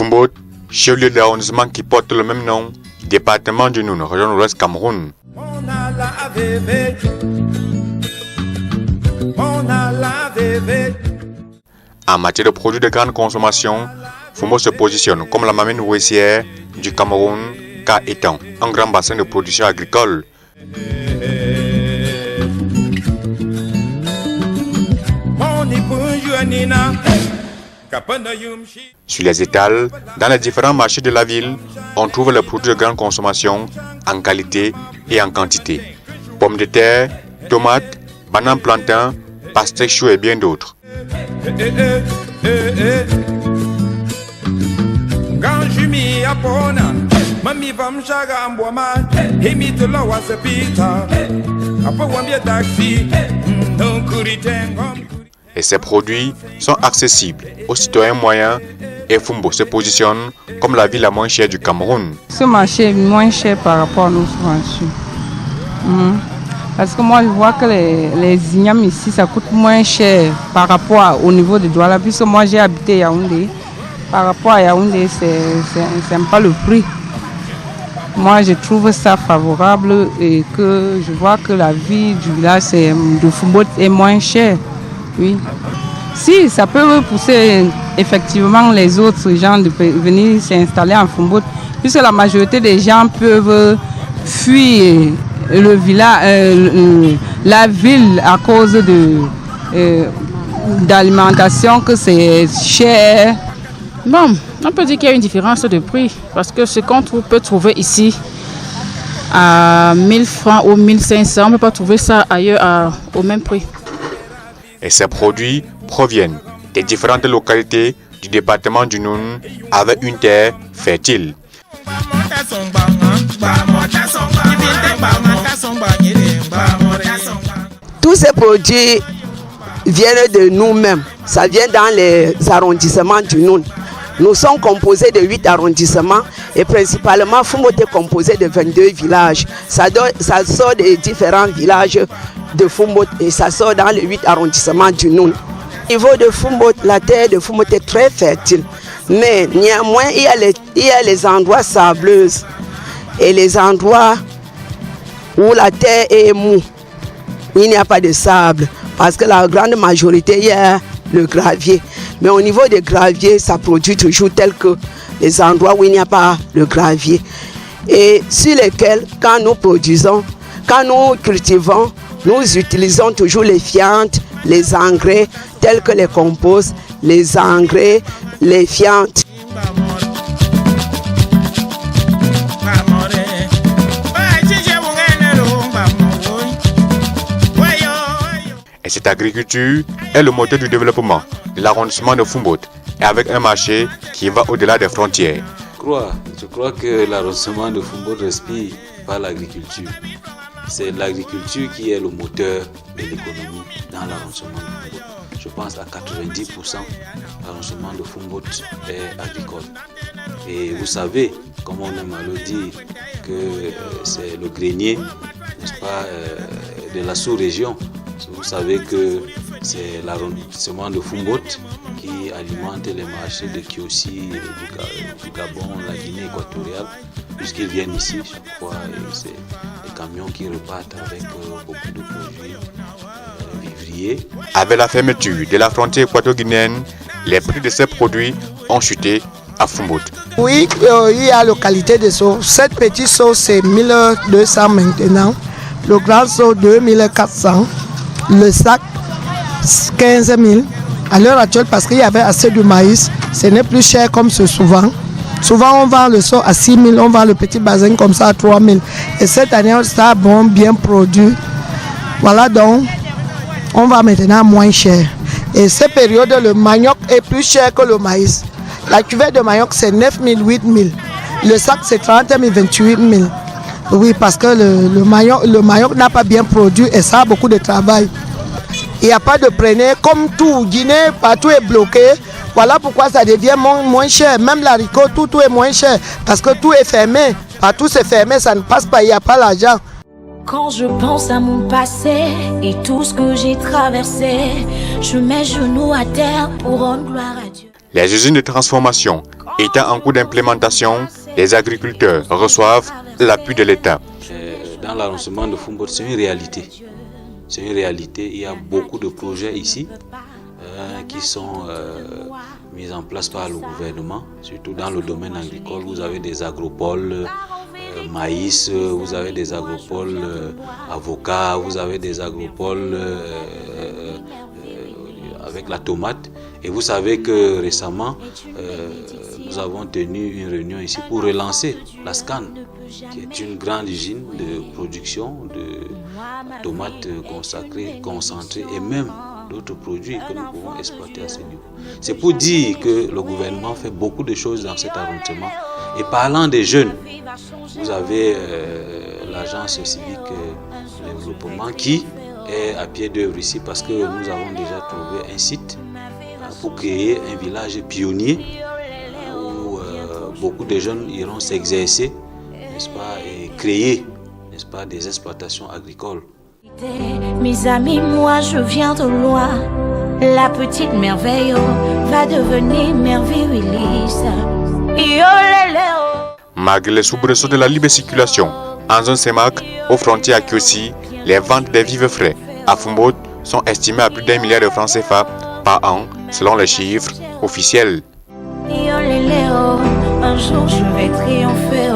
Fumbot, chef-lieu de l'arrondissement qui porte le même nom, département du Noun, région nord-ouest Cameroun. En matière de produits de grande consommation, Fumbot se positionne comme la mamie nourricière du Cameroun, car étant un grand bassin de production agricole. Sur les étals, dans les différents marchés de la ville, on trouve les produits de grande consommation en qualité et en quantité. Pommes de terre, tomates, bananes, plantains, pastèques, choux et bien d'autres. Et ces produits sont accessibles aux citoyens moyens et Fumbot se positionne comme la ville la moins chère du Cameroun. Ce marché est moins cher par rapport à nos subventions. Parce que moi je vois que les ignames ici ça coûte moins cher par rapport au niveau de Douala. Puisque moi j'ai habité Yaoundé. Par rapport à Yaoundé, c'est pas le prix. Moi je trouve ça favorable et que je vois que la vie du village de Fumbot est moins chère. Oui. Si, ça peut pousser effectivement les autres gens de venir s'installer en Fumbot, puisque la majorité des gens peuvent fuir le village, la ville à cause d'alimentation, que c'est cher. Bon, on peut dire qu'il y a une différence de prix, parce que ce qu'on peut trouver ici à 1000 francs ou 1500, on ne peut pas trouver ça ailleurs au même prix. Et ces produits proviennent des différentes localités du département du Noun avec une terre fertile. Tous ces produits viennent de nous-mêmes. Ça vient dans les arrondissements du Noun. Nous sommes composés de 8 arrondissements et principalement Fumbot est composé de 22 villages. Ça sort des différents villages de Fumbot et ça sort dans les 8 arrondissements du Noun. Au niveau de Fumbot, la terre de Fumbot est très fertile, mais néanmoins il y a les endroits sableuses et les endroits où la terre est mou, il n'y a pas de sable, parce que la grande majorité il y a le gravier. Mais au niveau des graviers, ça produit toujours tel que les endroits où il n'y a pas de gravier. Et sur lesquels, quand nous produisons, quand nous cultivons, nous utilisons toujours les fientes, les engrais tels que les composts, les engrais, les fientes. Et cette agriculture est le moteur du développement de l'arrondissement de Fumbot et avec un marché qui va au-delà des frontières. Je crois que l'arrondissement de Fumbot respire par l'agriculture. C'est l'agriculture qui est le moteur de l'économie dans l'arrondissement de Fumbot. Je pense à 90%, l'arrondissement de Fumbot est agricole. Et vous savez, comme on aime à le dire, que c'est le grenier, n'est-ce pas, de la sous-région. Vous savez que c'est l'arrondissement de Fumbot qui alimente les marchés de Kiossi, du Gabon, la Guinée équatoriale, puisqu'ils viennent ici chaque fois et c'est des camions qui repartent avec beaucoup de produits vivriers. Avec la fermeture de la frontière équato-guinéenne, les prix de ces produits ont chuté à Fumbot. Oui, il y a la qualité de sauce. Cette petite sauce c'est 1200 maintenant, le grand sauce 2400. Le sac 15 000 à l'heure actuelle parce qu'il y avait assez de maïs. Ce n'est plus cher comme c'est souvent. Souvent on vend le saut à 6 000, on vend le petit bazin comme ça à 3 000. Et cette année ça a bon, bien produit. Voilà donc on va maintenant moins cher. Et cette période le manioc est plus cher que le maïs. La cuvette de manioc c'est 9 000, 8 000. Le sac c'est 30 000, 28 000. Oui, parce que le manioc n'a pas bien produit et ça a beaucoup de travail. Il n'y a pas de preneur, comme tout, Guinée, partout est bloqué. Voilà pourquoi ça devient moins cher. Même l'haricot, tout est moins cher. Parce que tout est fermé. Partout c'est fermé, ça ne passe pas, il n'y a pas l'argent. Quand je pense à mon passé et tout ce que j'ai traversé, je mets genoux à terre pour rendre gloire à Dieu. Les usines de transformation Étant en cours d'implémentation, les agriculteurs reçoivent l'appui de l'État. Dans l'arrondissement de Foumbot, c'est une réalité. C'est une réalité. Il y a beaucoup de projets ici qui sont mis en place par le gouvernement, surtout dans le domaine agricole. Vous avez des agropoles maïs, vous avez des agropoles avocats, vous avez des agropoles avec la tomate. Et vous savez que récemment, nous avons tenu une réunion ici pour relancer la SCAN, qui est une grande usine de production de tomates concentrées et même d'autres produits que nous pouvons exploiter à ce niveau. C'est pour dire que le gouvernement fait beaucoup de choses dans cet arrondissement. Et parlant des jeunes, vous avez l'agence civique de développement qui est à pied d'œuvre ici parce que nous avons déjà trouvé un site pour créer un village pionnier où beaucoup de jeunes iront s'exercer, n'est-ce pas, et créer, n'est-ce pas, des exploitations agricoles. Mes amis, moi je viens de loin. La petite merveille va devenir merveille Willis. Malgré les soubresauts de la libre circulation, en zone CEMAC, aux frontières à Kiosi, les ventes des vivres frais à Foumbot sont estimées à plus d'1 milliard de francs CFA par an, selon les chiffres officiels. Un jour je vais triompher.